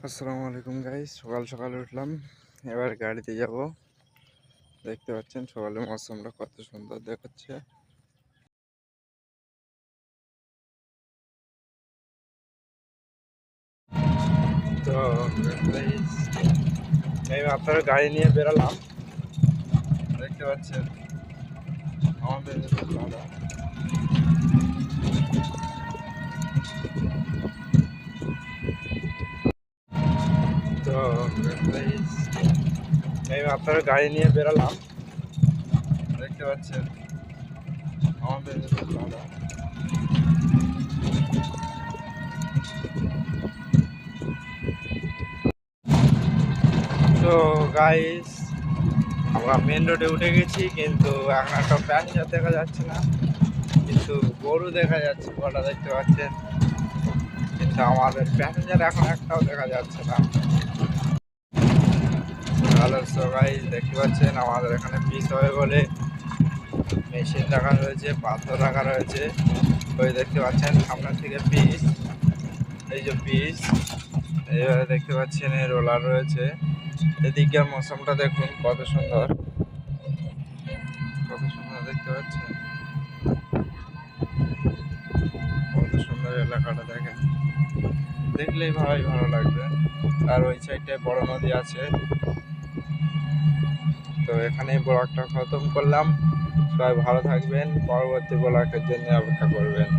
আসসালামু আলাইকুম গাইস, সকাল সকাল উঠলাম। এবার গাড়িতে যাব। দেখতে পাচ্ছেন সকালের মৌসুমটা কত সুন্দর দেখাচ্ছে। তো গাইস, এই মাত্র গাড়ি নিয়ে বেরোলাম। দেখতে পাচ্ছেন আমাদের দাদা। তো গাইস, এই মাত্র গাড়ি নিয়ে বেরোলাম। দেখতে পাচ্ছেন আমাদের দাদা। তো গাইস, আমরা মেন রোডে উঠে গেছি, কিন্তু এখন একটা প্যাসেঞ্জার দেখা যাচ্ছে না, কিন্তু গরু দেখা যাচ্ছে। কটা দেখতে পাচ্ছেন, কিন্তু আমাদের প্যাসেঞ্জার এখন একটাও দেখা যাচ্ছে না। হ্যালো, সো গাইস, দেখতে পাচ্ছেন আমাদের এখানে পিস হবে বলে মেশিন রাখা রয়েছে, পাথর রাখা রয়েছে। ওই দেখতে পাচ্ছেন সামনের থেকে পিস, এই যে পিস। এইভাবে দেখতে পাচ্ছেন এই রোলার রয়েছে। এদিকের মৌসুমটা দেখুন কত সুন্দর, কত সুন্দর দেখতে পাচ্ছেন, কত সুন্দর এলাকাটা দেখেন। দেখলেই ভালো লাগবে। আর ওই সাইডটায় বড় নদী আছে। তো এখানেই ব্লগটা খতম করলাম। সবাই ভালো থাকবেন, পরবর্তী ব্লগের জন্য অপেক্ষা করবেন।